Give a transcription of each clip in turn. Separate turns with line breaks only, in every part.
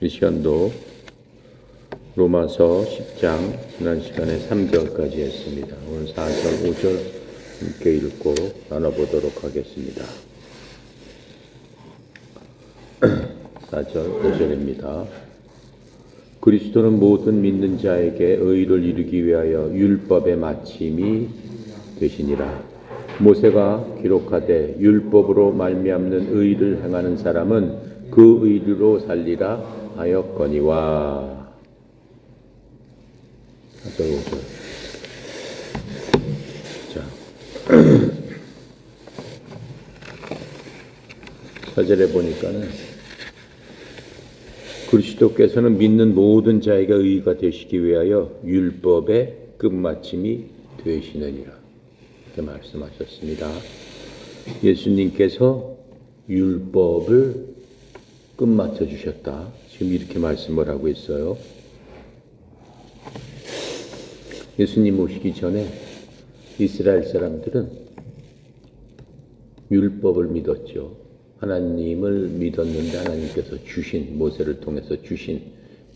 이 시간도 로마서 10장 지난 시간에 3절까지 했습니다. 오늘 4절, 5절 함께 읽고 나눠보도록 하겠습니다. 4절, 5절입니다. 그리스도는 모든 믿는 자에게 의를 이루기 위하여 율법의 마침이 되시니라. 모세가 기록하되 율법으로 말미암는 의를 행하는 사람은 그 의로 살리라 하였거니와. 4절, 5절. 자, 4절에 보니까는 그리스도께서는 믿는 모든 자에게 의가 되시기 위하여 율법의 끝마침이 되시느니라. 이렇게 말씀하셨습니다. 예수님께서 율법을 끝마쳐 주셨다. 지금 이렇게 말씀을 하고 있어요. 예수님 오시기 전에 이스라엘 사람들은 율법을 믿었죠. 하나님을 믿었는데 하나님께서 주신, 모세를 통해서 주신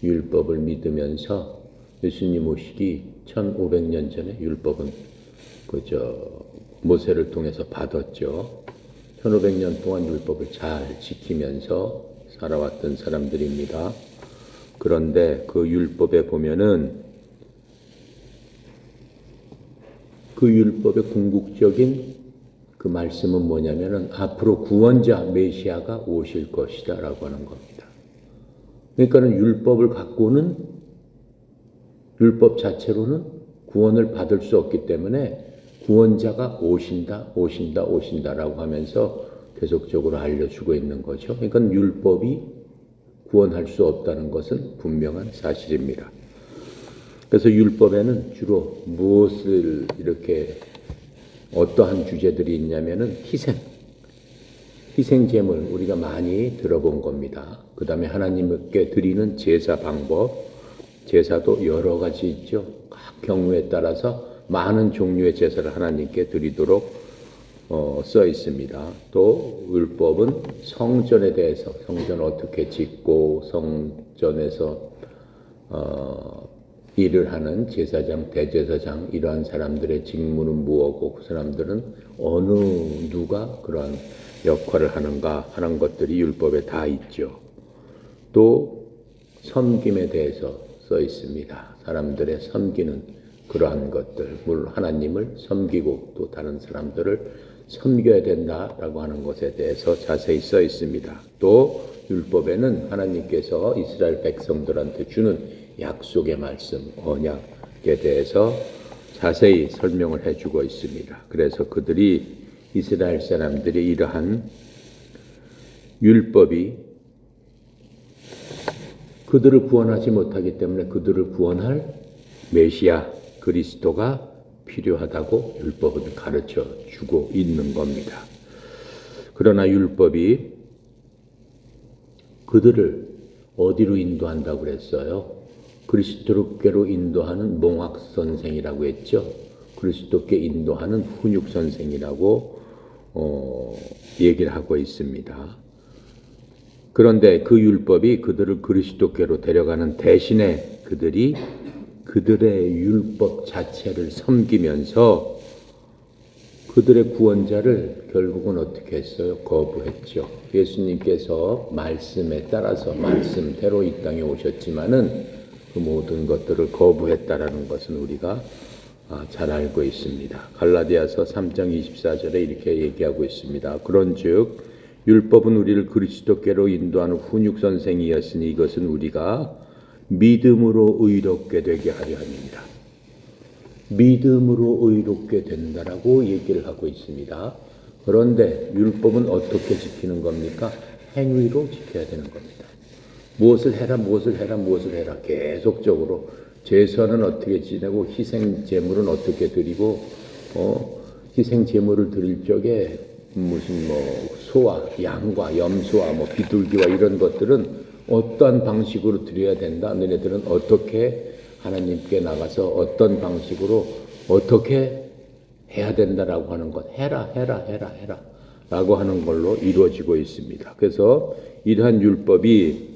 율법을 믿으면서 예수님 오시기 1500년 전에 율법은 모세를 통해서 받았죠. 1500년 동안 율법을 잘 지키면서 살아왔던 사람들입니다. 그런데 그 율법에 보면은 그 율법의 궁극적인 그 말씀은 뭐냐면은 앞으로 구원자 메시아가 오실 것이다 라고 하는 겁니다. 그러니까는 율법을 갖고는 율법 자체로는 구원을 받을 수 없기 때문에 구원자가 오신다라고 하면서 계속적으로 알려주고 있는 거죠. 그러니까 율법이 구원할 수 없다는 것은 분명한 사실입니다. 그래서 율법에는 주로 무엇을 이렇게 어떠한 주제들이 있냐면은 희생 제물 우리가 많이 들어본 겁니다. 그 다음에 하나님께 드리는 제사 방법, 제사도 여러 가지 있죠. 각 경우에 따라서 많은 종류의 제사를 하나님께 드리도록 써 있습니다. 또 율법은 성전에 대해서, 성전 어떻게 짓고 성전에서 일을 하는 제사장, 대제사장 이러한 사람들의 직무는 무엇고 그 사람들은 누가 그러한 역할을 하는가 하는 것들이 율법에 다 있죠. 또 섬김에 대해서 써 있습니다. 사람들의 섬기는 그러한 것들, 물론 하나님을 섬기고 또 다른 사람들을 섬겨야 된다라고 하는 것에 대해서 자세히 써 있습니다. 또 율법에는 하나님께서 이스라엘 백성들한테 주는 약속의 말씀, 언약에 대해서 자세히 설명을 해주고 있습니다. 그래서 이스라엘 사람들이 이러한 율법이 그들을 구원하지 못하기 때문에 그들을 구원할 메시아 그리스도가 필요하다고 율법은 가르쳐 주고 있는 겁니다. 그러나 율법이 그들을 어디로 인도한다고 그랬어요? 그리스도께로 인도하는 몽학선생이라고 했죠. 그리스도께 인도하는 훈육선생이라고 얘기를 하고 있습니다. 그런데 그 율법이 그들을 그리스도께로 데려가는 대신에 그들의 율법 자체를 섬기면서 그들의 구원자를 결국은 어떻게 했어요? 거부했죠. 예수님께서 말씀에 따라서 말씀대로 이 땅에 오셨지만은 그 모든 것들을 거부했다라는 것은 우리가 잘 알고 있습니다. 갈라디아서 3장 24절에 이렇게 얘기하고 있습니다. 그런즉 율법은 우리를 그리스도께로 인도하는 훈육선생이었으니 이것은 우리가 믿음으로 의롭게 되게 하려 함입니다. 믿음으로 의롭게 된다라고 얘기를 하고 있습니다. 그런데 율법은 어떻게 지키는 겁니까? 행위로 지켜야 되는 겁니다. 무엇을 해라 계속적으로 제사는 어떻게 지내고 희생 제물은 어떻게 드리고 희생 제물을 드릴 적에 무슨 소와 양과 염소와 비둘기와 이런 것들은 어떠한 방식으로 드려야 된다. 너네들은 어떻게 하나님께 나가서 어떤 방식으로 어떻게 해야 된다라고 하는 것, 해라 라고 하는 걸로 이루어지고 있습니다. 그래서 이러한 율법이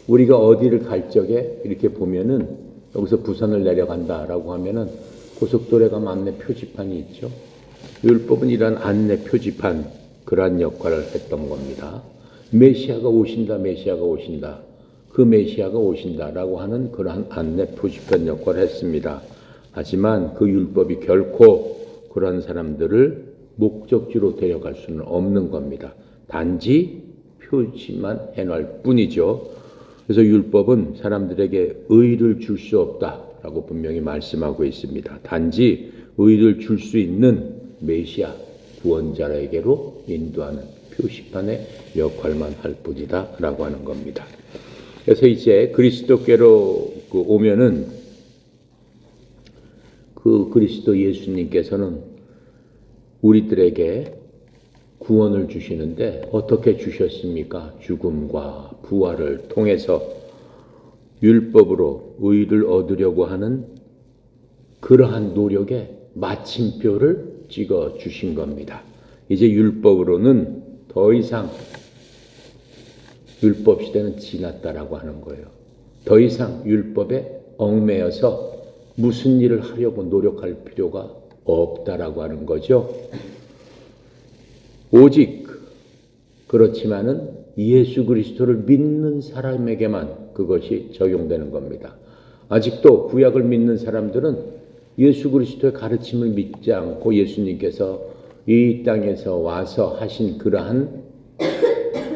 우리가 어디를 갈 적에 이렇게 보면은 여기서 부산을 내려간다라고 하면은 고속도로에 가면 안내 표지판이 있죠. 율법은 이러한 안내 표지판, 그러한 역할을 했던 겁니다. 메시아가 오신다, 메시아가 오신다, 그 메시아가 오신다라고 하는 그러한 안내 표지판 역할을 했습니다. 하지만 그 율법이 결코 그런 사람들을 목적지로 데려갈 수는 없는 겁니다. 단지 표지만 해놓을 뿐이죠. 그래서 율법은 사람들에게 의를 줄 수 없다라고 분명히 말씀하고 있습니다. 단지 의를 줄 수 있는 메시아 구원자에게로 인도하는 표시판의 역할만 할 뿐이다라고 하는 겁니다. 그래서 이제 그리스도께로 오면은 그 그리스도 예수님께서는 우리들에게 구원을 주시는데 어떻게 주셨습니까? 죽음과 부활을 통해서 율법으로 의를 얻으려고 하는 그러한 노력에 마침표를 찍어 주신 겁니다. 이제 율법으로는 더 이상 율법 시대는 지났다라고 하는 거예요. 더 이상 율법에 얽매여서 무슨 일을 하려고 노력할 필요가 없다라고 하는 거죠. 오직 그렇지만은 예수 그리스도를 믿는 사람에게만 그것이 적용되는 겁니다. 아직도 구약을 믿는 사람들은 예수 그리스도의 가르침을 믿지 않고 예수님께서 이 땅에서 와서 하신 그러한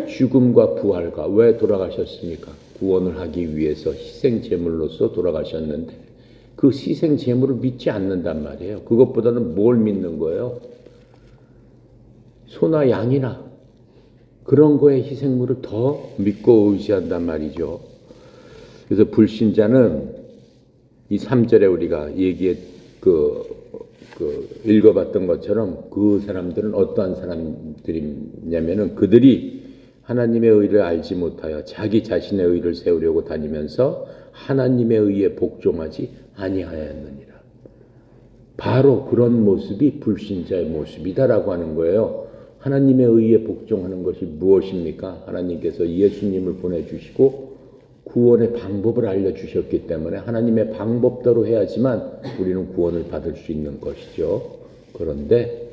죽음과 부활과 왜 돌아가셨습니까? 구원을 하기 위해서 희생제물로서 돌아가셨는데 그 희생제물을 믿지 않는단 말이에요. 그것보다는 뭘 믿는 거예요? 소나 양이나 그런 거의 희생물을 더 믿고 의지한단 말이죠. 그래서 불신자는 이 3절에 우리가 읽어봤던 것처럼 그 사람들은 어떠한 사람들이냐면은 그들이 하나님의 의를 알지 못하여 자기 자신의 의를 세우려고 다니면서 하나님의 의에 복종하지 아니하였느니라. 바로 그런 모습이 불신자의 모습이다라고 하는 거예요. 하나님의 의에 복종하는 것이 무엇입니까? 하나님께서 예수님을 보내주시고 구원의 방법을 알려주셨기 때문에 하나님의 방법대로 해야지만 우리는 구원을 받을 수 있는 것이죠. 그런데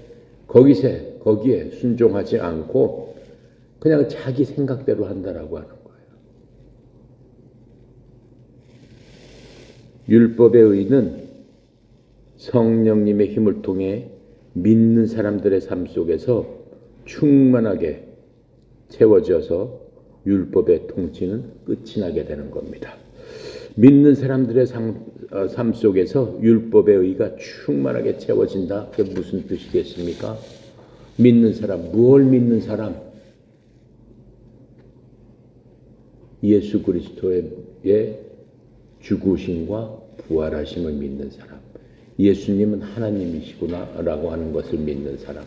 거기에 순종하지 않고 그냥 자기 생각대로 한다라고 하는 거예요. 율법의 의는 성령님의 힘을 통해 믿는 사람들의 삶 속에서 충만하게 채워져서 율법의 통치는 끝이 나게 되는 겁니다. 믿는 사람들의 삶 속에서 율법의 의가 충만하게 채워진다. 그게 무슨 뜻이겠습니까? 믿는 사람, 무엇을 믿는 사람? 예수 그리스도의 죽으심과 부활하심을 믿는 사람. 예수님은 하나님이시구나 라고 하는 것을 믿는 사람.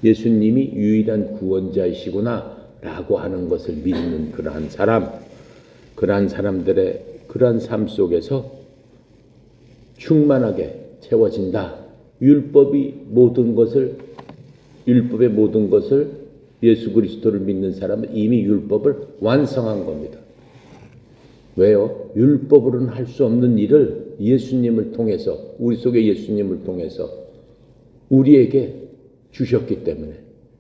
예수님이 유일한 구원자이시구나 라고 하는 것을 믿는 그러한 사람. 그러한 사람들의 그러한 삶 속에서 충만하게 채워진다. 율법의 모든 것을 예수 그리스도를 믿는 사람은 이미 율법을 완성한 겁니다. 왜요? 율법으로는 할 수 없는 일을 예수님을 통해서, 우리 속에 예수님을 통해서 우리에게 주셨기 때문에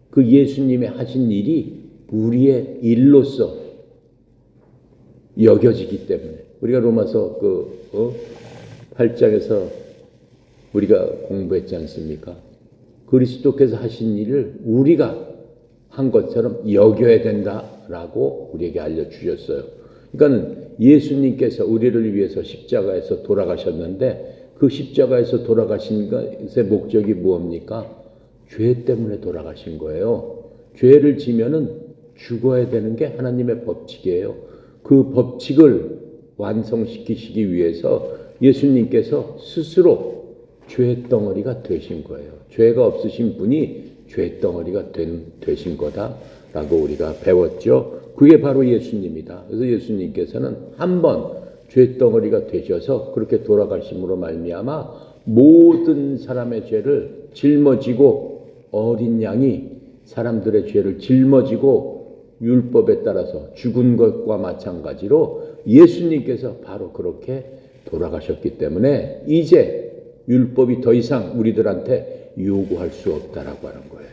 그 예수님의 하신 일이 우리의 일로서 여겨지기 때문에 우리가 로마서 8장에서 우리가 공부했지 않습니까? 그리스도께서 하신 일을 우리가 한 것처럼 여겨야 된다라고 우리에게 알려주셨어요. 그러니까 예수님께서 우리를 위해서 십자가에서 돌아가셨는데 그 십자가에서 돌아가신 것의 목적이 무엇입니까? 죄 때문에 돌아가신 거예요. 죄를 지면은 죽어야 되는 게 하나님의 법칙이에요. 그 법칙을 완성시키시기 위해서 예수님께서 스스로 죄 덩어리가 되신 거예요. 죄가 없으신 분이 죄 덩어리가 되신 거다라고 우리가 배웠죠. 그게 바로 예수님이다. 그래서 예수님께서는 한 번 죄 덩어리가 되셔서 그렇게 돌아가심으로 말미암아 모든 사람의 죄를 짊어지고 어린 양이 사람들의 죄를 짊어지고 율법에 따라서 죽은 것과 마찬가지로 예수님께서 바로 그렇게 돌아가셨기 때문에 이제 율법이 더 이상 우리들한테 요구할 수 없다라고 하는 거예요.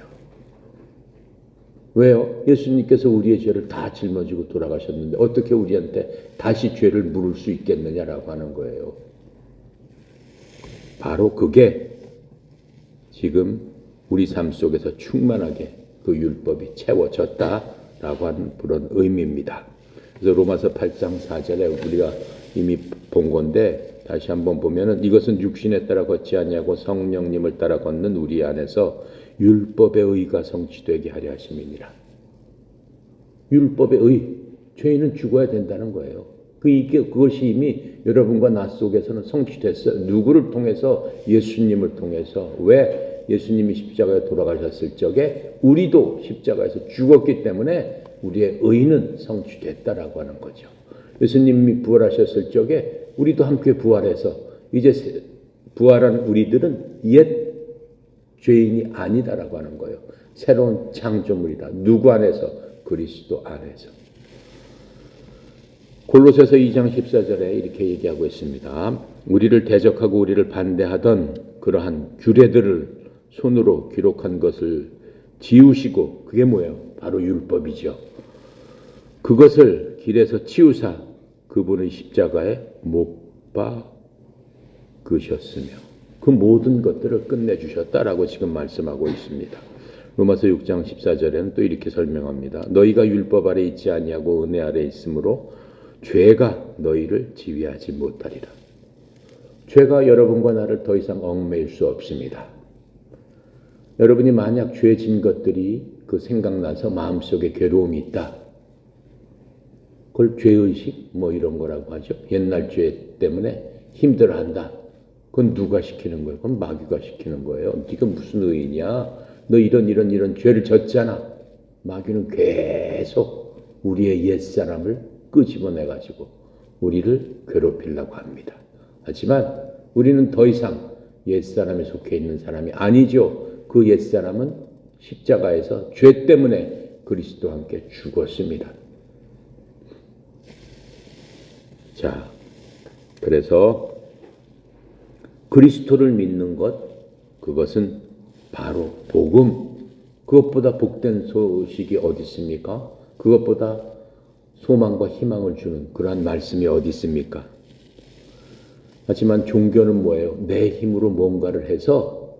왜요? 예수님께서 우리의 죄를 다 짊어지고 돌아가셨는데 어떻게 우리한테 다시 죄를 물을 수 있겠느냐라고 하는 거예요. 바로 그게 지금 우리 삶 속에서 충만하게 그 율법이 채워졌다라고 하는 그런 의미입니다. 그래서 로마서 8장 4절에 우리가 이미 본 건데 다시 한번 보면은 이것은 육신에 따라 걷지 아니하고 성령님을 따라 걷는 우리 안에서 율법의 의가 성취되게 하려 하심이니라. 율법의 의, 죄인은 죽어야 된다는 거예요. 그것이 이미 여러분과 나 속에서는 성취됐어요. 누구를 통해서? 예수님을 통해서. 왜? 예수님이 십자가에 돌아가셨을 적에 우리도 십자가에서 죽었기 때문에 우리의 의는 성취됐다라고 하는 거죠. 예수님이 부활하셨을 적에 우리도 함께 부활해서 이제 부활한 우리들은 옛 죄인이 아니다라고 하는 거예요. 새로운 창조물이다. 누구 안에서? 그리스도 안에서. 골로새서 2장 14절에 이렇게 얘기하고 있습니다. 우리를 대적하고 우리를 반대하던 그러한 규례들을 손으로 기록한 것을 지우시고, 그게 뭐예요? 바로 율법이죠. 그것을 길에서 치우사 그분의 십자가에 못 박으셨으며 그 모든 것들을 끝내주셨다라고 지금 말씀하고 있습니다. 로마서 6장 14절에는 또 이렇게 설명합니다. 너희가 율법 아래 있지 아니하고 은혜 아래 있으므로 죄가 너희를 지휘하지 못하리라. 죄가 여러분과 나를 더 이상 얽매일 수 없습니다. 여러분이 만약 죄 진 것들이 그 생각나서 마음속에 괴로움이 있다. 그걸 죄의식 뭐 이런 거라고 하죠. 옛날 죄 때문에 힘들어한다. 그건 누가 시키는 거예요? 그건 마귀가 시키는 거예요. 네가 무슨 의인이야? 너 이런 죄를 졌잖아. 마귀는 계속 우리의 옛사람을 끄집어내가지고 우리를 괴롭히려고 합니다. 하지만 우리는 더 이상 옛사람에 속해 있는 사람이 아니죠. 그 옛사람은 십자가에서 죄 때문에 그리스도와 함께 죽었습니다. 자, 그래서 그리스도를 믿는 것, 그것은 바로 복음. 그것보다 복된 소식이 어디 있습니까? 그것보다 소망과 희망을 주는 그러한 말씀이 어디 있습니까? 하지만 종교는 뭐예요? 내 힘으로 뭔가를 해서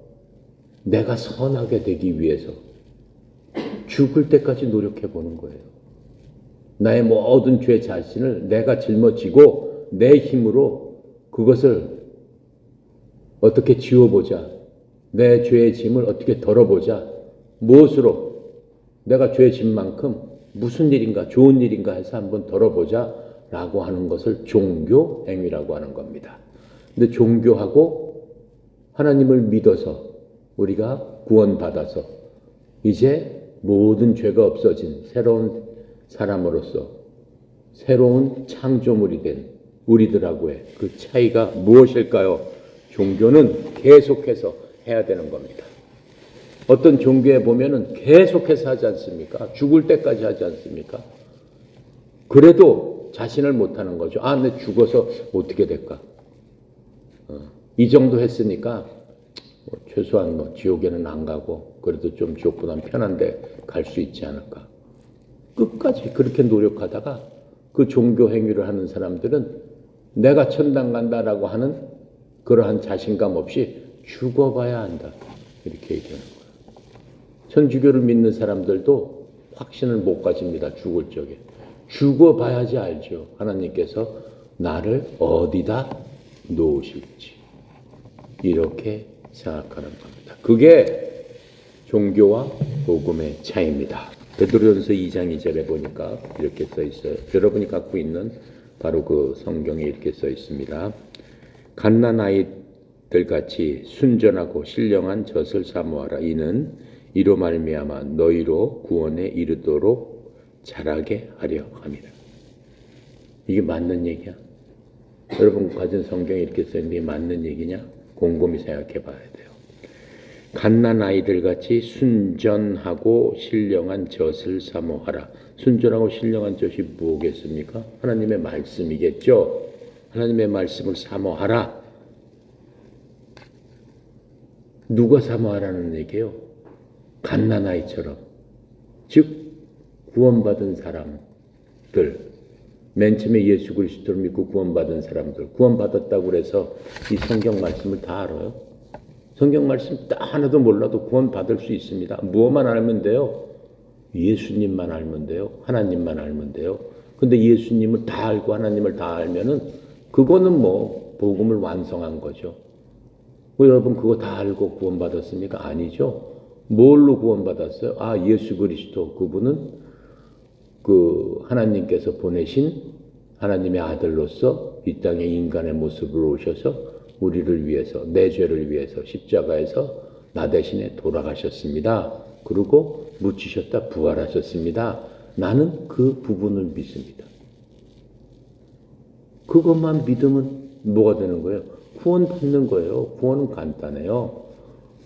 내가 선하게 되기 위해서 죽을 때까지 노력해 보는 거예요. 나의 모든 죄 자신을 내가 짊어지고 내 힘으로 그것을 어떻게 지워보자. 내 죄의 짐을 어떻게 덜어보자. 무엇으로? 내가 죄 진 만큼 무슨 일인가 좋은 일인가 해서 한번 덜어보자 라고 하는 것을 종교 행위라고 하는 겁니다. 근데 종교하고 하나님을 믿어서 우리가 구원받아서 이제 모든 죄가 없어진 새로운 사람으로서 새로운 창조물이 된 우리들하고의 그 차이가 무엇일까요? 종교는 계속해서 해야 되는 겁니다. 어떤 종교에 보면은 계속해서 하지 않습니까? 죽을 때까지 하지 않습니까? 그래도 자신을 못하는 거죠. 아, 내 죽어서 어떻게 될까? 이 정도 했으니까 최소한 지옥에는 안 가고 그래도 좀 지옥보다는 편한데 갈 수 있지 않을까? 끝까지 그렇게 노력하다가 그 종교 행위를 하는 사람들은 내가 천당 간다라고 하는 그러한 자신감 없이 죽어봐야 한다. 이렇게 얘기하는 거예요. 천주교를 믿는 사람들도 확신을 못 가집니다. 죽을 적에. 죽어봐야지 알죠. 하나님께서 나를 어디다 놓으실지. 이렇게 생각하는 겁니다. 그게 종교와 복음의 차이입니다. 베드로전서 2장 2절에 보니까 이렇게 써 있어요. 여러분이 갖고 있는 바로 그 성경에 이렇게 써 있습니다. 갓난아이들 같이 순전하고 신령한 젖을 사모하라. 이는 이로 말미암아 너희로 구원에 이르도록 자라게 하려 함이라. 이게 맞는 얘기야? 여러분 가진 성경에 이렇게 써 있는데 맞는 얘기냐? 곰곰이 생각해 봐야 돼요. 갓난 아이들 같이 순전하고 신령한 젖을 사모하라. 순전하고 신령한 젖이 뭐겠습니까? 하나님의 말씀이겠죠. 하나님의 말씀을 사모하라. 누가 사모하라는 얘기예요? 갓난 아이처럼. 즉 구원받은 사람들, 맨 처음에 예수 그리스도를 믿고 구원받은 사람들, 구원받았다고 해서 이 성경 말씀을 다 알아요? 성경 말씀 딱 하나도 몰라도 구원받을 수 있습니다. 무엇만 알면 돼요? 예수님만 알면 돼요. 하나님만 알면 돼요. 근데 예수님을 다 알고 하나님을 다 알면은 그거는 뭐 복음을 완성한 거죠. 여러분 그거 다 알고 구원받았습니까? 아니죠. 뭘로 구원받았어요? 아, 예수 그리스도 그분은 그 하나님께서 보내신 하나님의 아들로서 이 땅에 인간의 모습으로 오셔서 우리를 위해서, 내 죄를 위해서 십자가에서 나 대신에 돌아가셨습니다. 그리고 묻히셨다 부활하셨습니다. 나는 그 부분을 믿습니다. 그것만 믿으면 뭐가 되는 거예요? 구원 받는 거예요. 구원은 간단해요.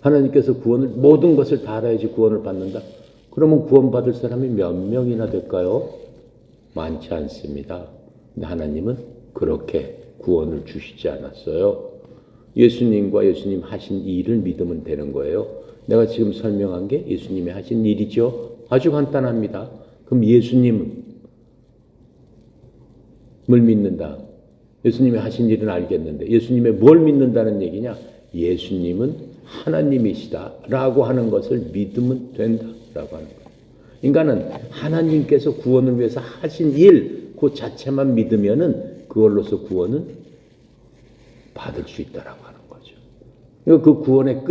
하나님께서 구원을, 모든 것을 다 알아야지 구원을 받는다. 그러면 구원받을 사람이 몇 명이나 될까요? 많지 않습니다. 근데 하나님은 그렇게 구원을 주시지 않았어요. 예수님과 예수님 하신 일을 믿으면 되는 거예요. 내가 지금 설명한 게 예수님이 하신 일이죠. 아주 간단합니다. 그럼 예수님을 믿는다. 예수님이 하신 일은 알겠는데 예수님의 뭘 믿는다는 얘기냐? 예수님은 하나님이시다라고 하는 것을 믿으면 된다라고 하는 거예요. 인간은 하나님께서 구원을 위해서 하신 일 그 자체만 믿으면은 그걸로서 구원은 받을 수 있다라고 하는 거죠. 그 구원의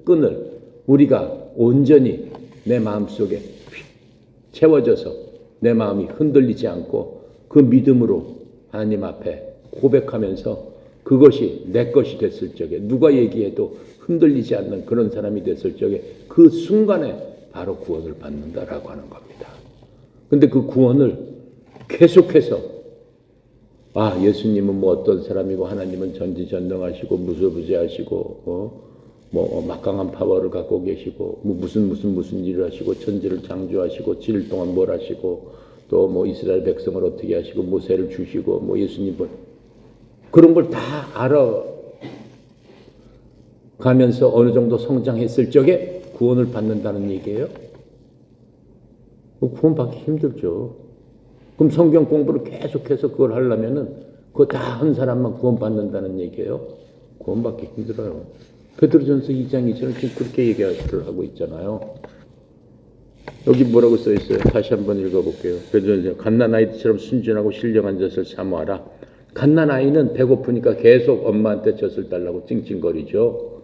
끈을 우리가 온전히 내 마음속에 채워져서 내 마음이 흔들리지 않고 그 믿음으로 하나님 앞에 고백하면서 그것이 내 것이 됐을 적에 누가 얘기해도 흔들리지 않는 그런 사람이 됐을 적에 그 순간에 바로 구원을 받는다라고 하는 겁니다. 근데 그 구원을 계속해서 예수님은 뭐 어떤 사람이고 하나님은 전지전능하시고 무소부재하시고 뭐 막강한 파워를 갖고 계시고 뭐 무슨 일을 하시고 천지를 창조하시고 7일 동안 뭘 하시고 또 뭐 이스라엘 백성을 어떻게 하시고 모세를 주시고 뭐 예수님 그런 걸 다 알아가면서 어느 정도 성장했을 적에 구원을 받는다는 얘기예요. 구원받기 힘들죠. 그럼 성경 공부를 계속해서 그걸 하려면은 그거 다 한 사람만 구원받는다는 얘기예요. 구원받기 힘들어요. 베드로전서 2장 2절은 지금 그렇게 얘기를 하고 있잖아요. 여기 뭐라고 써 있어요? 다시 한번 읽어볼게요. 베드로전서 갓난 아이들처럼 순전하고 신령한 젖을 사모하라. 갓난 아이는 배고프니까 계속 엄마한테 젖을 달라고 찡찡거리죠.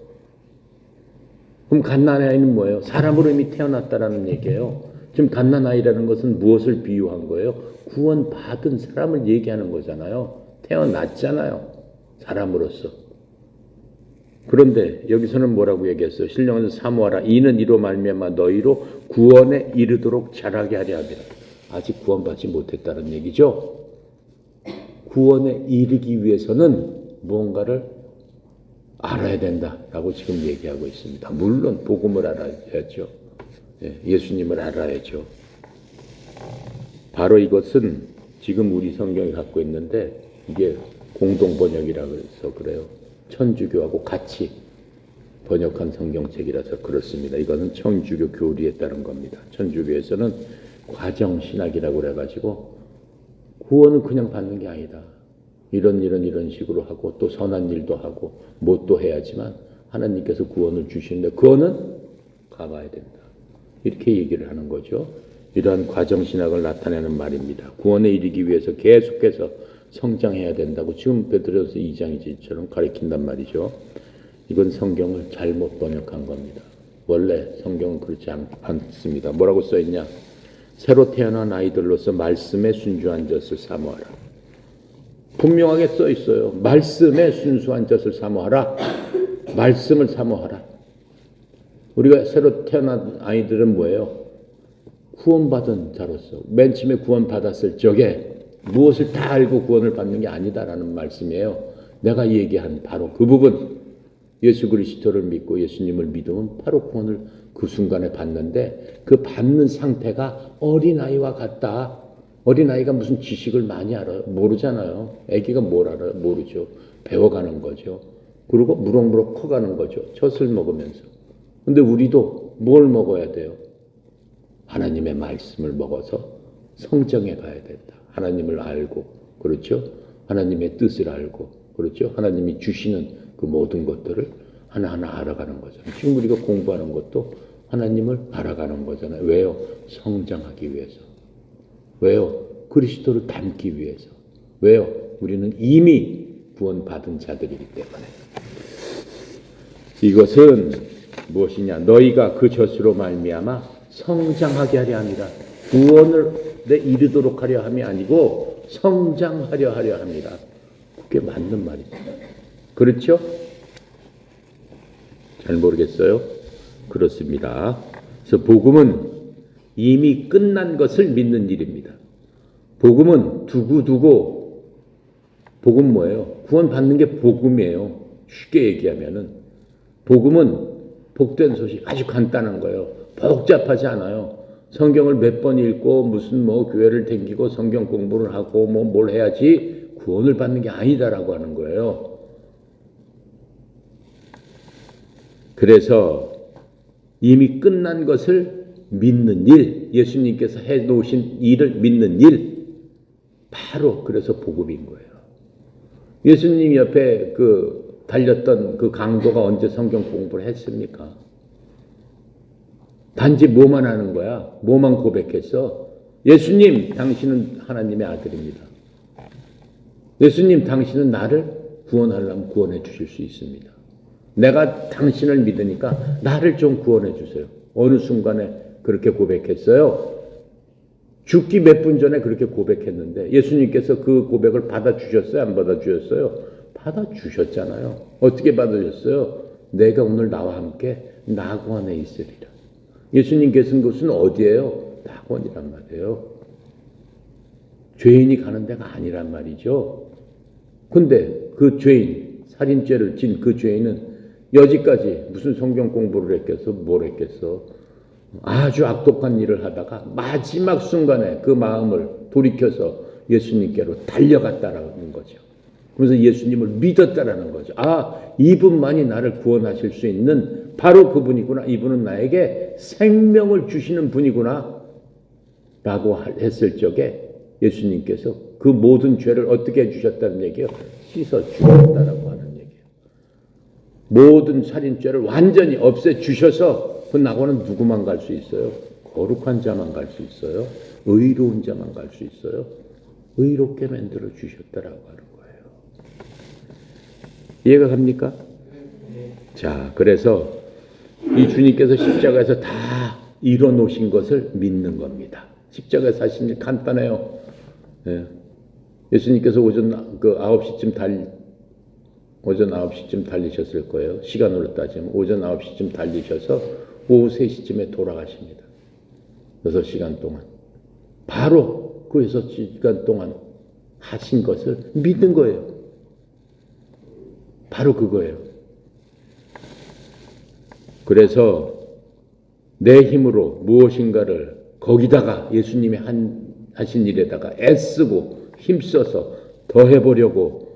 그럼 갓난 아이는 뭐예요? 사람으로 이미 태어났다라는 얘기예요. 지금 갓난 아이라는 것은 무엇을 비유한 거예요? 구원받은 사람을 얘기하는 거잖아요. 태어났잖아요. 사람으로서. 그런데 여기서는 뭐라고 얘기했어요? 신령한 사모하라. 이는 이로 말미암아 너희로 구원에 이르도록 자라게 하려 함이라. 아직 구원받지 못했다는 얘기죠. 구원에 이르기 위해서는 무언가를 알아야 된다라고 지금 얘기하고 있습니다. 물론 복음을 알아야죠. 예수님을 알아야죠. 바로 이것은 지금 우리 성경이 갖고 있는데 이게 공동번역이라고 해서 그래요. 천주교하고 같이 번역한 성경책이라서 그렇습니다. 이거는 천주교 교리에 따른 겁니다. 천주교에서는 과정신학이라고 그래가지고 구원은 그냥 받는 게 아니다. 이런 식으로 하고 또 선한 일도 하고 뭣도 해야지만 하나님께서 구원을 주시는데 그거는 가봐야 된다. 이렇게 얘기를 하는 거죠. 이러한 과정신학을 나타내는 말입니다. 구원에 이르기 위해서 계속해서 성장해야 된다고 지금 베드로전서 2장 2절처럼 가르친단 말이죠. 이건 성경을 잘못 번역한 겁니다. 원래 성경은 그렇지 않습니다. 뭐라고 써있냐? 새로 태어난 아이들로서 말씀에 순수한 젖을 사모하라. 분명하게 써있어요. 말씀에 순수한 젖을 사모하라. 말씀을 사모하라. 우리가 새로 태어난 아이들은 뭐예요? 구원받은 자로서 맨 처음에 구원받았을 적에 무엇을 다 알고 구원을 받는 게 아니다라는 말씀이에요. 내가 얘기한 바로 그 부분. 예수 그리스도를 믿고 예수님을 믿으면 바로 구원을 그 순간에 받는데 그 받는 상태가 어린아이와 같다. 어린아이가 무슨 지식을 많이 알아요? 모르잖아요. 아기가 뭘 알아요? 모르죠. 배워가는 거죠. 그리고 무럭무럭 커가는 거죠. 젖을 먹으면서. 근데 우리도 뭘 먹어야 돼요? 하나님의 말씀을 먹어서 성정에 가야 된다. 하나님을 알고, 그렇죠? 하나님의 뜻을 알고, 그렇죠? 하나님이 주시는 그 모든 것들을 하나하나 알아가는 거잖아요. 지금 우리가 공부하는 것도 하나님을 알아가는 거잖아요. 왜요? 성장하기 위해서. 왜요? 그리스도를 닮기 위해서. 왜요? 우리는 이미 구원받은 자들이기 때문에. 이것은 무엇이냐? 너희가 그 젖으로 말미암아 성장하게 하려 합니다. 구원을 이르도록 하려 함이 아니고 성장하려 합니다. 그게 맞는 말이죠. 그렇죠? 잘 모르겠어요? 그렇습니다. 그래서 복음은 이미 끝난 것을 믿는 일입니다. 복음은 두고두고, 복음 뭐예요? 구원 받는 게 복음이에요. 쉽게 얘기하면은. 복음은 복된 소식, 아주 간단한 거예요. 복잡하지 않아요. 성경을 몇 번 읽고 무슨 교회를 다니고 성경 공부를 하고 뭘 해야지 구원을 받는 게 아니다라고 하는 거예요. 그래서 이미 끝난 것을 믿는 일, 예수님께서 해놓으신 일을 믿는 일, 바로 그래서 복음인 거예요. 예수님 옆에 달렸던 그 강도가 언제 성경 공부를 했습니까? 단지 뭐만 하는 거야? 뭐만 고백했어? 예수님, 당신은 하나님의 아들입니다. 예수님, 당신은 나를 구원하려면 구원해 주실 수 있습니다. 내가 당신을 믿으니까 나를 좀 구원해 주세요. 어느 순간에 그렇게 고백했어요? 죽기 몇 분 전에 그렇게 고백했는데 예수님께서 그 고백을 받아주셨어요? 안 받아주셨어요? 받아주셨잖아요. 어떻게 받아주셨어요? 내가 오늘 나와 함께 낙원에 있으리라. 예수님께서는 그것은 어디예요? 낙원이란 말이에요. 죄인이 가는 데가 아니란 말이죠. 근데 그 죄인, 살인죄를 진 그 죄인은 여지까지 무슨 성경 공부를 했겠어? 뭘 했겠어? 아주 악독한 일을 하다가 마지막 순간에 그 마음을 돌이켜서 예수님께로 달려갔다라는 거죠. 그래서 예수님을 믿었다라는 거죠. 이분만이 나를 구원하실 수 있는 바로 그분이구나. 이분은 나에게 생명을 주시는 분이구나. 라고 했을 적에 예수님께서 그 모든 죄를 어떻게 해주셨다는 얘기예요? 씻어 주셨다라고 하는 얘기예요. 모든 살인죄를 완전히 없애주셔서 그 낙원은 누구만 갈 수 있어요? 거룩한 자만 갈 수 있어요? 의로운 자만 갈 수 있어요? 의롭게 만들어 주셨다라고 하는 거예요. 이해가 갑니까? 자, 그래서 이 주님께서 십자가에서 다 이뤄놓으신 것을 믿는 겁니다. 십자가에서 하신 일 간단해요. 예수님께서 오전 9시쯤 달리셨을 거예요. 시간으로 따지면 오전 9시쯤 달리셔서 오후 3시쯤에 돌아가십니다. 6시간 동안. 바로 그 6시간 동안 하신 것을 믿는 거예요. 바로 그거예요. 그래서 내 힘으로 무엇인가를 거기다가 예수님이 하신 일에다가 애쓰고 힘써서 더 해보려고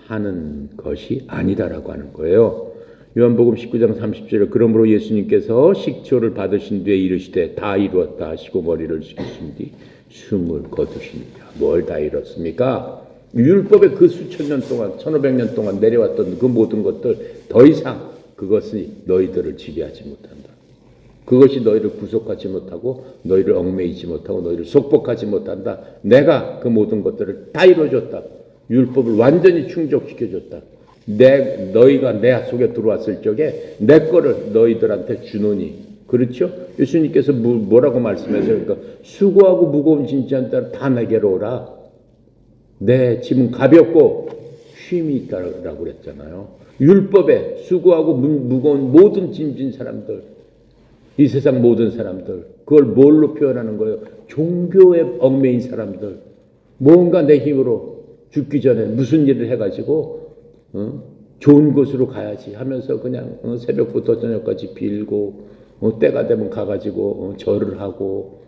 하는 것이 아니다라고 하는 거예요. 요한복음 19장 30절에 그러므로 예수님께서 식초를 받으신 뒤에 이르시되 다 이루었다 하시고 머리를 숙이신 뒤 숨을 거두시니라. 뭘 다 이뤘습니까? 율법의 그 수천 년 동안 1500년 동안 내려왔던 그 모든 것들 더 이상 그것이 너희들을 지배하지 못한다. 그것이 너희를 구속하지 못하고 너희를 얽매이지 못하고 너희를 속복하지 못한다. 내가 그 모든 것들을 다 이루어줬다. 율법을 완전히 충족시켜줬다. 너희가 내 속에 들어왔을 적에 내 거를 너희들한테 주노니. 그렇죠? 예수님께서 뭐라고 말씀하세요? 그러니까 수고하고 무거운 짐진 자들 다 내게로 오라. 내 짐은 가볍고 쉼이 있다라고 그랬잖아요. 율법에 수고하고 무거운 모든 짐진 사람들, 이 세상 모든 사람들, 그걸 뭘로 표현하는 거예요? 종교에 얽매인 사람들, 뭔가 내 힘으로 죽기 전에 무슨 일을 해가지고 좋은 곳으로 가야지 하면서 그냥 새벽부터 저녁까지 빌고 때가 되면 가가지고 절을 하고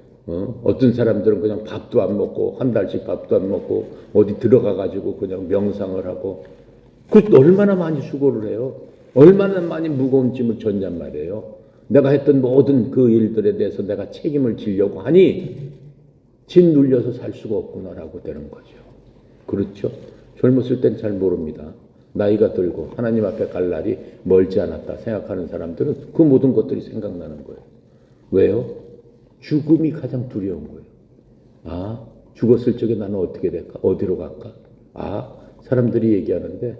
어떤 사람들은 그냥 밥도 안 먹고 한 달씩 밥도 안 먹고 어디 들어가가지고 그냥 명상을 하고 그 얼마나 많이 수고를 해요. 얼마나 많이 무거운 짐을 졌냔 말이에요. 내가 했던 모든 그 일들에 대해서 내가 책임을 지려고 하니 진 눌려서 살 수가 없구나라고 되는 거죠. 그렇죠? 젊었을 땐 잘 모릅니다. 나이가 들고 하나님 앞에 갈 날이 멀지 않았다 생각하는 사람들은 그 모든 것들이 생각나는 거예요. 왜요? 죽음이 가장 두려운 거예요. 아, 죽었을 적에 나는 어떻게 될까? 어디로 갈까? 아, 사람들이 얘기하는데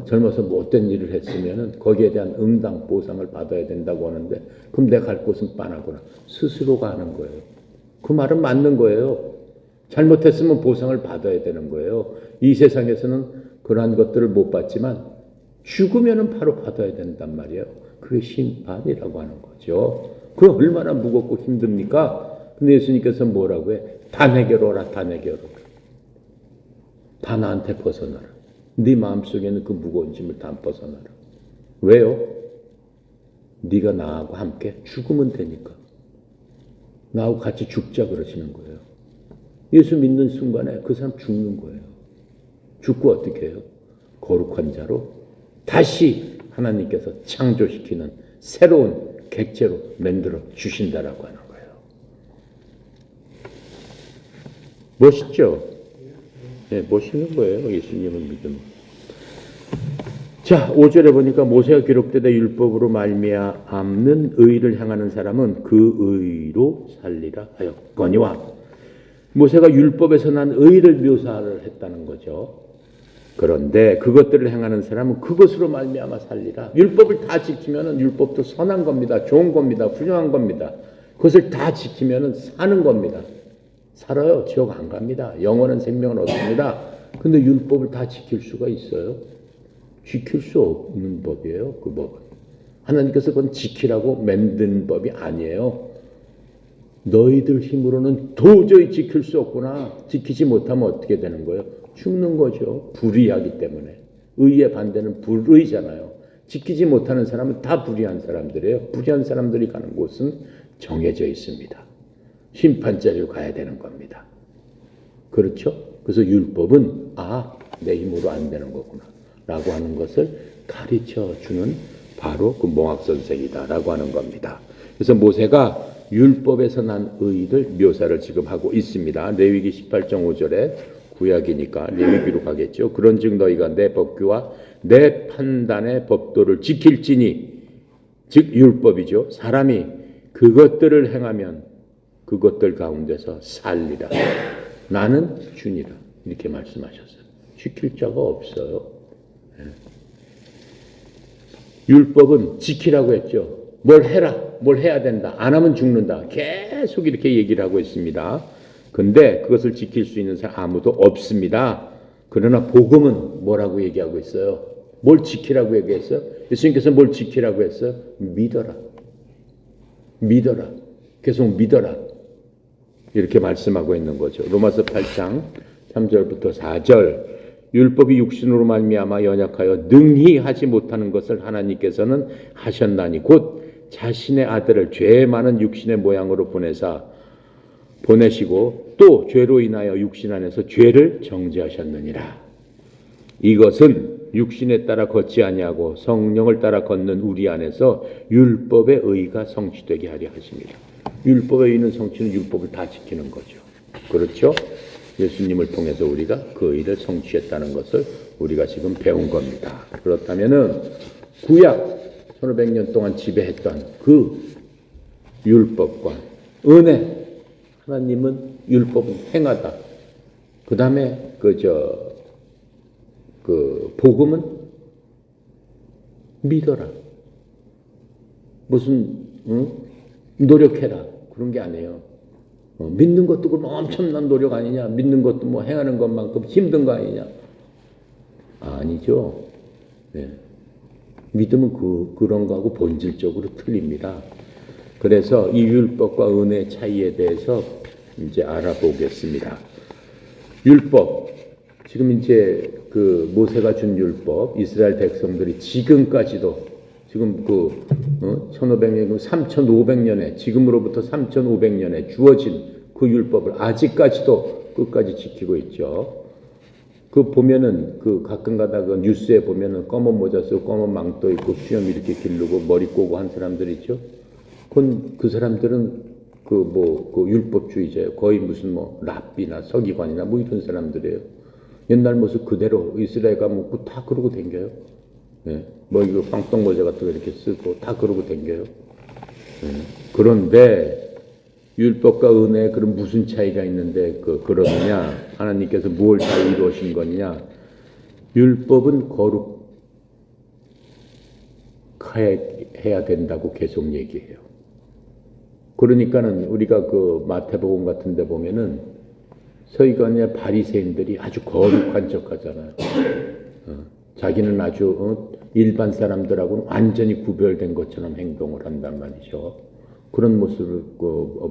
젊어서 못된 일을 했으면은 거기에 대한 응당 보상을 받아야 된다고 하는데 그럼 내가 갈 곳은 빤하구나. 스스로가 하는 거예요. 그 말은 맞는 거예요. 잘못했으면 보상을 받아야 되는 거예요. 이 세상에서는 그러한 것들을 못 받지만 죽으면은 바로 받아야 된단 말이에요. 그게 심판이라고 하는 거죠. 그게 얼마나 무겁고 힘듭니까? 근데 예수님께서 뭐라고 해? 다 내게로 오라, 다 내게로 오라. 다 나한테 벗어나라. 네 마음속에 있는 그 무거운 짐을 다 벗어나라. 왜요? 네가 나하고 함께 죽으면 되니까. 나하고 같이 죽자 그러시는 거예요. 예수 믿는 순간에 그 사람 죽는 거예요. 죽고 어떻게 해요? 거룩한 자로 다시 하나님께서 창조시키는 새로운 객체로 만들어 주신다라고 하는 거예요. 멋있죠? 네, 멋있는 거예요. 예수님을 믿으면. 자, 5절에 보니까 모세가 기록되되 율법으로 말미암는 의를 행하는 사람은 그 의로 살리라 하였거니와 모세가 율법에서 난 의를 묘사를 했다는 거죠. 그런데 그것들을 행하는 사람은 그것으로 말미암아 살리라. 율법을 다 지키면은 율법도 선한 겁니다. 좋은 겁니다. 훌륭한 겁니다. 그것을 다 지키면은 사는 겁니다. 살아요. 지옥 안 갑니다. 영원한 생명을 얻습니다. 근데 율법을 다 지킬 수가 있어요? 지킬 수 없는 법이에요. 그 법은. 하나님께서 그건 지키라고 만든 법이 아니에요. 너희들 힘으로는 도저히 지킬 수 없구나. 지키지 못하면 어떻게 되는 거예요? 죽는 거죠. 불의하기 때문에. 의의 반대는 불의잖아요. 지키지 못하는 사람은 다 불의한 사람들이에요. 불의한 사람들이 가는 곳은 정해져 있습니다. 심판자리로 가야 되는 겁니다. 그렇죠? 그래서 율법은 내 힘으로 안 되는 거구나 라고 하는 것을 가르쳐 주는 바로 그 몽학선생이다 라고 하는 겁니다. 그래서 모세가 율법에서 난 의를 묘사를 지금 하고 있습니다. 레위기 18.5절에 구약이니까 레위기로 가겠죠. 그런즉 너희가 내 법규와 내 판단의 법도를 지킬지니, 즉 율법이죠. 사람이 그것들을 행하면 그것들 가운데서 살리라. 나는 주니라. 이렇게 말씀하셨어요. 지킬 자가 없어요. 율법은 지키라고 했죠. 뭘 해라. 뭘 해야 된다. 안 하면 죽는다. 계속 이렇게 얘기를 하고 있습니다. 근데 그것을 지킬 수 있는 사람 아무도 없습니다. 그러나 복음은 뭐라고 얘기하고 있어요? 뭘 지키라고 얘기했어요? 예수님께서 뭘 지키라고 했어요? 믿어라. 믿어라. 계속 믿어라. 이렇게 말씀하고 있는 거죠. 로마서 8장 3절부터 4절. 율법이 육신으로 말미암아 연약하여 능히 하지 못하는 것을 하나님께서는 하셨나니 곧 자신의 아들을 죄 많은 육신의 모양으로 보내시고 또 죄로 인하여 육신 안에서 죄를 정죄하셨느니라. 이것은 육신에 따라 걷지 아니하고 성령을 따라 걷는 우리 안에서 율법의 의가 성취되게 하려 하십니다. 율법의 의는 성취는 율법을 다 지키는 거죠. 그렇죠? 예수님을 통해서 우리가 그 의를 성취했다는 것을 우리가 지금 배운 겁니다. 그렇다면은 구약 1500년 동안 지배했던 그 율법과 은혜, 하나님은 율법은 행하다. 그 다음에 복음은 믿어라. 무슨 노력해라 그런 게 아니에요. 믿는 것도 그럼 엄청난 노력 아니냐? 믿는 것도 뭐 행하는 것만큼 힘든 거 아니냐? 아니죠. 네. 믿음은 그런 거하고 본질적으로 틀립니다. 그래서 이 율법과 은혜의 차이에 대해서 이제 알아보겠습니다. 율법, 지금 이제 그 모세가 준 율법, 이스라엘 백성들이 지금까지도 지금 1500년, 3500년에 지금으로부터 3500년에 주어진 그 율법을 아직까지도 끝까지 지키고 있죠. 그 보면은 그 가끔가다 그 뉴스에 보면은 검은 모자 쓰고 검은 망토 입고 수염 이렇게 기르고 머리 꼬고 한 사람들 있죠. 그 사람들은 그 율법주의자예요. 거의 무슨 랍비나 서기관이나 이런 사람들이에요. 옛날 모습 그대로 이스라엘 가면 다 그러고 댕겨요. 예. 이거 빵떡 모자 같은 거 이렇게 쓰고 다 그러고 댕겨요. 예. 그런데 율법과 은혜에 그런 무슨 차이가 있는데 그러느냐? 하나님께서 무엇을 다 이루신 거냐? 율법은 거룩해야 된다고 계속 얘기해요. 그러니까는 우리가 그 마태복음 같은 데 보면은 서기관이나 바리새인들이 아주 거룩한 척하잖아요. 자기는 아주 일반 사람들하고는 완전히 구별된 것처럼 행동을 한단 말이죠. 그런 모습을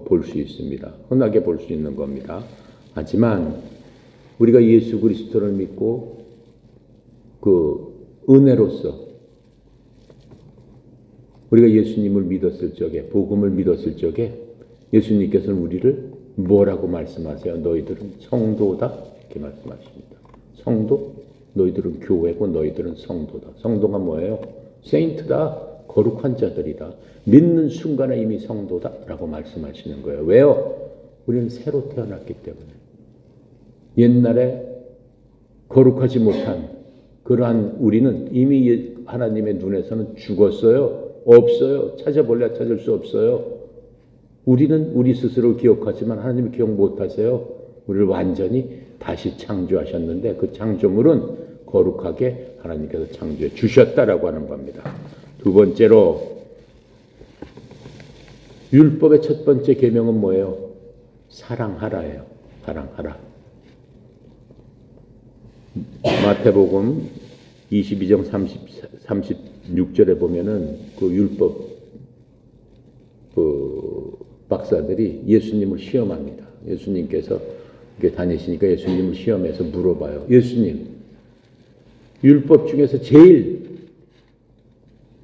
볼 수 있습니다. 흔하게 볼 수 있는 겁니다. 하지만 우리가 예수 그리스도를 믿고 그 은혜로서 우리가 예수님을 믿었을 적에, 복음을 믿었을 적에 예수님께서는 우리를 뭐라고 말씀하세요? 너희들은 성도다 이렇게 말씀하십니다. 성도? 너희들은 교회고 너희들은 성도다. 성도가 뭐예요? 세인트다. 거룩한 자들이다. 믿는 순간에 이미 성도다 라고 말씀하시는 거예요. 왜요? 우리는 새로 태어났기 때문에. 옛날에 거룩하지 못한 그러한 우리는 이미 하나님의 눈에서는 죽었어요. 없어요. 찾아볼래 찾을 수 없어요. 우리는 우리 스스로 기억하지만 하나님이 기억 못하세요. 우리를 완전히 다시 창조하셨는데 그 창조물은 거룩하게 하나님께서 창조해 주셨다라고 하는 겁니다. 두 번째로 율법의 첫 번째 계명은 뭐예요? 사랑하라예요. 사랑하라. 마태복음 22장 36절에 보면은 그 율법 박사들이 예수님을 시험합니다. 예수님께서 이렇게 다니시니까 예수님을 시험해서 물어봐요. 예수님, 율법 중에서 제일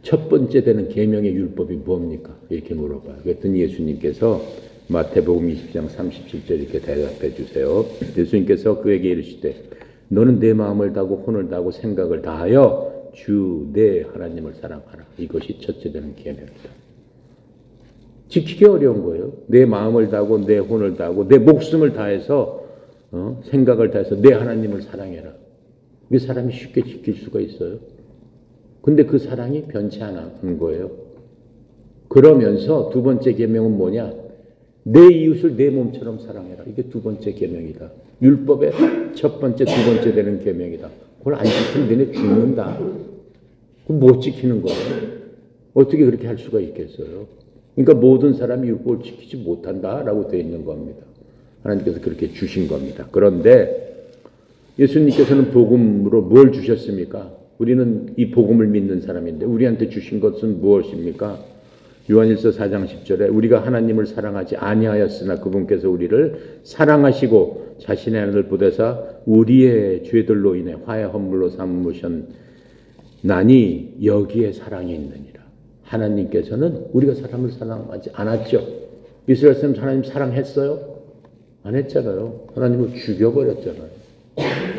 첫 번째 되는 계명의 율법이 뭡니까? 이렇게 물어봐요. 그랬더니 예수님께서 마태복음 20장 37절 이렇게 대답해 주세요. 예수님께서 그에게 이르시되 너는 내 마음을 다하고 혼을 다하고 생각을 다하여 주 내 하나님을 사랑하라. 이것이 첫째 되는 계명이다. 지키기 어려운 거예요. 내 마음을 다하고 내 혼을 다하고 내 목숨을 다해서 생각을 다해서 내 하나님을 사랑해라. 이 사람이 쉽게 지킬 수가 있어요. 근데 그 사랑이 변치 않은 거예요. 그러면서 두 번째 계명은 뭐냐? 내 이웃을 내 몸처럼 사랑해라. 이게 두 번째 계명이다. 율법의 첫 번째, 두 번째 되는 계명이다. 그걸 안 지키면 너네 죽는다. 그럼 못 지키는 거예요. 어떻게 그렇게 할 수가 있겠어요? 그러니까 모든 사람이 율법을 지키지 못한다라고 되어 있는 겁니다. 하나님께서 그렇게 주신 겁니다. 그런데 예수님께서는 복음으로 뭘 주셨습니까? 우리는 이 복음을 믿는 사람인데 우리한테 주신 것은 무엇입니까? 요한일서 4장 10절에 우리가 하나님을 사랑하지 아니하였으나 그분께서 우리를 사랑하시고 자신의 아들을 보내사 우리의 죄들로 인해 화해 헌물로 삼으셨나니 여기에 사랑이 있느니라. 하나님께서는 우리가 사람을 사랑하지 않았죠. 이스라엘 사람 하나님 사랑했어요? 안 했잖아요. 하나님을 죽여버렸잖아요.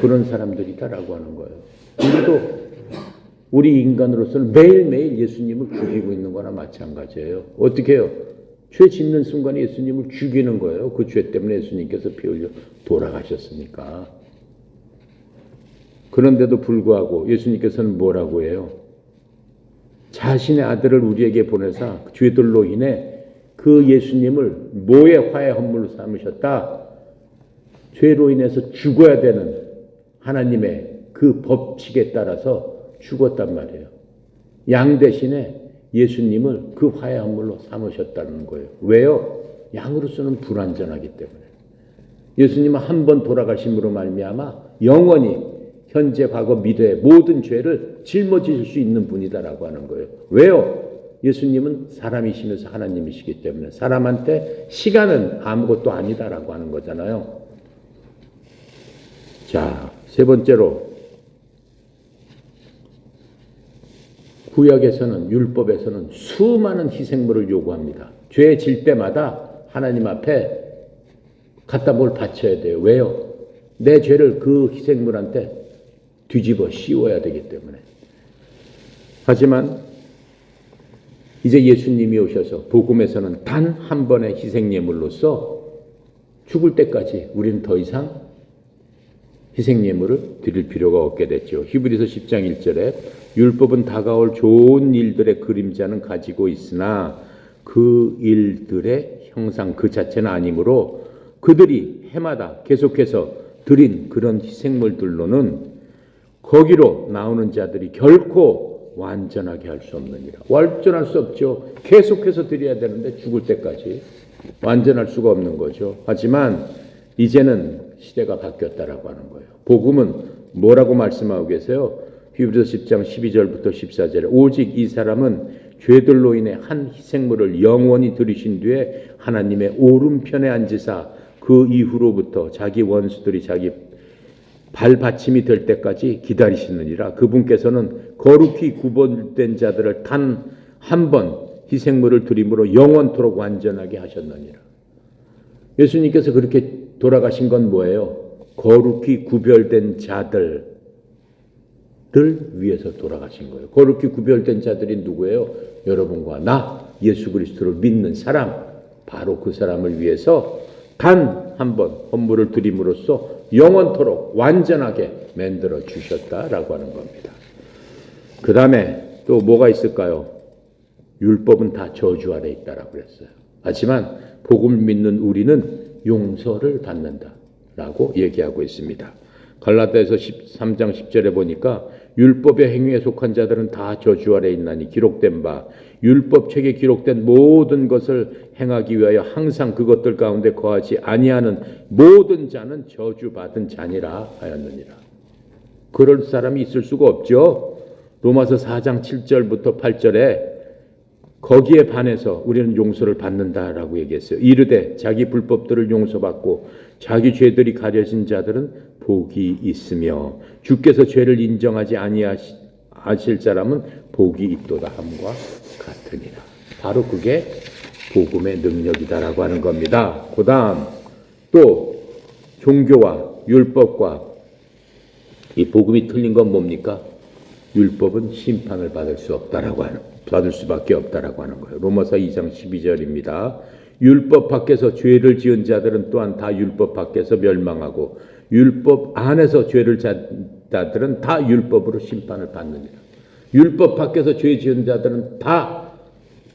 그런 사람들이다라고 하는 거예요. 우리도 우리 인간으로서는 매일매일 예수님을 죽이고 있는 거나 마찬가지예요. 어떻게 해요? 죄 짓는 순간에 예수님을 죽이는 거예요. 그 죄 때문에 예수님께서 피 흘려 돌아가셨으니까. 그런데도 불구하고 예수님께서는 뭐라고 해요? 자신의 아들을 우리에게 보내사 죄들로 인해 그 예수님을 뭐의 화해 헌물로 삼으셨다? 죄로 인해서 죽어야 되는 하나님의 그 법칙에 따라서 죽었단 말이에요. 양 대신에 예수님을 그 화해 헌물로 삼으셨다는 거예요. 왜요? 양으로서는 불완전하기 때문에. 예수님은 한 번 돌아가심으로 말미암아 영원히 현재, 과거, 미래의 모든 죄를 짊어지실 수 있는 분이다라고 하는 거예요. 왜요? 예수님은 사람이시면서 하나님이시기 때문에 사람한테 시간은 아무것도 아니다라고 하는 거잖아요. 자, 세 번째로 구약에서는 율법에서는 수많은 희생물을 요구합니다. 죄 질 때마다 하나님 앞에 갖다 뭘 바쳐야 돼요. 왜요? 내 죄를 그 희생물한테 뒤집어 씌워야 되기 때문에. 하지만 이제 예수님이 오셔서 복음에서는 단 한 번의 희생예물로서 죽을 때까지 우리는 더 이상 희생예물을 드릴 필요가 없게 됐죠. 히브리서 10장 1절에 율법은 다가올 좋은 일들의 그림자는 가지고 있으나 그 일들의 형상 그 자체는 아니므로 그들이 해마다 계속해서 드린 그런 희생물들로는 거기로 나오는 자들이 결코 완전하게 할 수 없느니라. 완전할 수 없죠. 계속해서 드려야 되는데 죽을 때까지 완전할 수가 없는 거죠. 하지만 이제는 시대가 바뀌었다라고 하는 거예요. 복음은 뭐라고 말씀하고 계세요? 히브리서 10장 12절부터 14절에 오직 이 사람은 죄들로 인해 한 희생물을 영원히 들이신 뒤에 하나님의 오른편에 앉으사 그 이후로부터 자기 원수들이 자기 발받침이 될 때까지 기다리시느니라. 그분께서는 거룩히 구분된 자들을 단 한 번 희생물을 드림으로 영원토록 완전하게 하셨느니라. 예수님께서 그렇게 돌아가신 건 뭐예요? 거룩히 구별된 자들을 위해서 돌아가신 거예요. 거룩히 구별된 자들이 누구예요? 여러분과 나, 예수 그리스도를 믿는 사람, 바로 그 사람을 위해서 단 한 번 헌물을 드림으로써 영원토록 완전하게 만들어 주셨다라고 하는 겁니다. 그 다음에 또 뭐가 있을까요? 율법은 다 저주 아래 있다라고 그랬어요. 하지만 복음을 믿는 우리는 용서를 받는다라고 얘기하고 있습니다. 갈라디아서 13장 10절에 보니까 율법의 행위에 속한 자들은 다 저주 아래 있나니 기록된 바 율법책에 기록된 모든 것을 행하기 위하여 항상 그것들 가운데 거하지 아니하는 모든 자는 저주받은 자니라 하였느니라. 그럴 사람이 있을 수가 없죠. 로마서 4장 7절부터 8절에 거기에 반해서 우리는 용서를 받는다라고 얘기했어요. 이르되 자기 불법들을 용서받고 자기 죄들이 가려진 자들은 복이 있으며 주께서 죄를 인정하지 아니하실 사람은 복이 있도다 함과 같으니라. 바로 그게 복음의 능력이다라고 하는 겁니다. 그 다음 또 종교와 율법과 이 복음이 틀린 건 뭡니까? 율법은 심판을 받을 수밖에 없다라고 하는 거예요. 로마서 2장 12절입니다. 율법 밖에서 죄를 지은 자들은 또한 다 율법 밖에서 멸망하고 율법 안에서 죄를 자들은 다 율법으로 심판을 받느니라. 율법 밖에서 죄 지은 자들은 다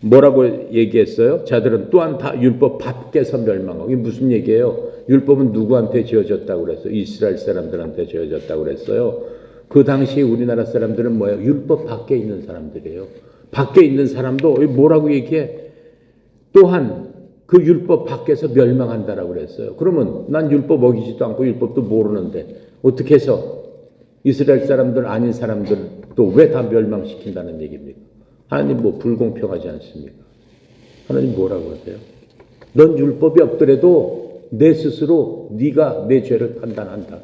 뭐라고 얘기했어요? 자들은 또한 다 율법 밖에서 멸망하고. 이게 무슨 얘기예요? 율법은 누구한테 지어졌다고 그랬어요? 이스라엘 사람들한테 지어졌다고 그랬어요. 그 당시 우리나라 사람들은 뭐예요? 율법 밖에 있는 사람들이에요. 밖에 있는 사람도 뭐라고 얘기해? 또한 그 율법 밖에서 멸망한다라고 그랬어요. 그러면 난 율법 어기지도 않고 율법도 모르는데 어떻게 해서 이스라엘 사람들 아닌 사람들도 왜 다 멸망시킨다는 얘기입니까? 하나님 뭐 불공평하지 않습니까? 하나님 뭐라고 하세요? 넌 율법이 없더라도 내 스스로 네가 내 죄를 판단한다.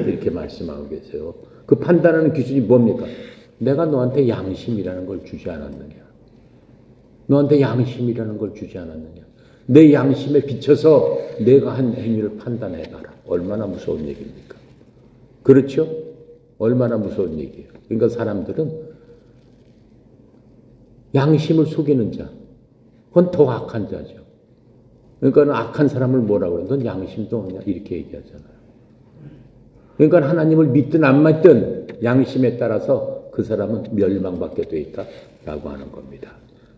이렇게 말씀하고 계세요. 그 판단하는 기준이 뭡니까? 내가 너한테 양심이라는 걸 주지 않았느냐? 너한테 양심이라는 걸 주지 않았느냐? 내 양심에 비춰서 내가 한 행위를 판단해봐라. 얼마나 무서운 얘기입니까? 그렇죠? 얼마나 무서운 얘기예요. 그러니까 사람들은 양심을 속이는 자, 그건 더 악한 자죠. 그러니까 악한 사람을 뭐라고 그래? 넌 양심도 없냐? 이렇게 얘기하잖아요. 그러니까 하나님을 믿든 안 믿든 양심에 따라서 그 사람은 멸망받게 돼 있다라고 하는 겁니다.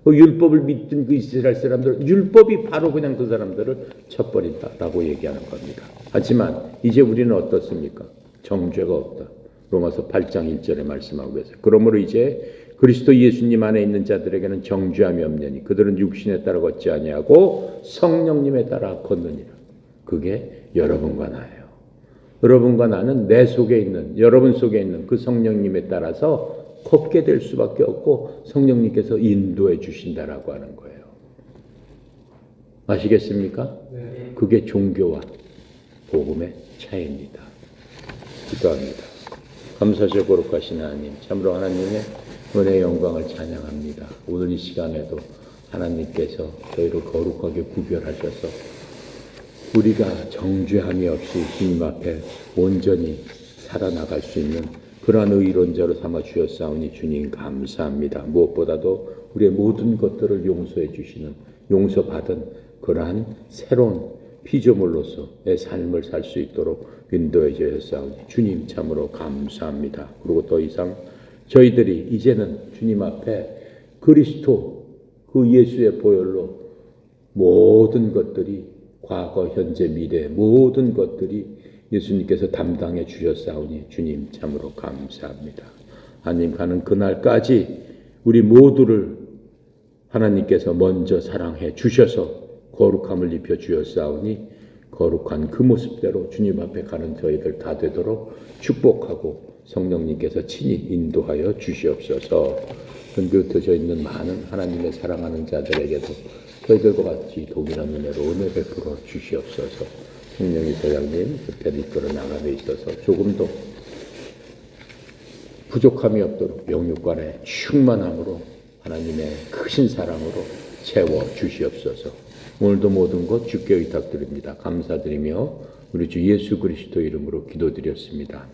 그 율법을 믿든 그 이스라엘 사람들은 율법이 바로 그냥 그 사람들을 쳐버린다라고 얘기하는 겁니다. 하지만 이제 우리는 어떻습니까? 정죄가 없다. 로마서 8장 1절에 말씀하고 계세요. 그러므로 이제 그리스도 예수님 안에 있는 자들에게는 정죄함이 없느니 그들은 육신에 따라 걷지 아니하고 성령님에 따라 걷느니라. 그게 여러분과 나예요. 여러분과 나는 내 속에 있는, 여러분 속에 있는 그 성령님에 따라서 걷게 될 수밖에 없고 성령님께서 인도해 주신다라고 하는 거예요. 아시겠습니까? 네. 그게 종교와 복음의 차이입니다. 기도합니다. 감사하시고 거룩하신 하나님, 참으로 하나님의 은혜의 영광을 찬양합니다. 오늘 이 시간에도 하나님께서 저희를 거룩하게 구별하셔서 우리가 정죄함이 없이 주님 앞에 온전히 살아나갈 수 있는 그러한 의론자로 삼아 주셨사오니 주님 감사합니다. 무엇보다도 우리의 모든 것들을 용서해 주시는 용서받은 그러한 새로운 피조물로서의 삶을 살 수 있도록 인도해 주셨사오니 주님 참으로 감사합니다. 그리고 더 이상 저희들이 이제는 주님 앞에 그리스도 그 예수의 보혈로 모든 것들이 과거, 현재, 미래 모든 것들이 예수님께서 담당해 주셨사오니 주님 참으로 감사합니다. 하나님 가는 그날까지 우리 모두를 하나님께서 먼저 사랑해 주셔서 거룩함을 입혀 주셨사오니 거룩한 그 모습대로 주님 앞에 가는 저희들 다 되도록 축복하고 성령님께서 친히 인도하여 주시옵소서. 흔들어져 있는 많은 하나님의 사랑하는 자들에게도 저희들과 같이 동일한 은혜로 은혜 베풀어 주시옵소서. 성령의 사장님 특별히 이끌어 나감에 있어서 조금도 부족함이 없도록 영육간의 충만함으로 하나님의 크신 사랑으로 채워 주시옵소서. 오늘도 모든 것 주께 의탁드립니다. 감사드리며 우리 주 예수 그리스도 이름으로 기도드렸습니다.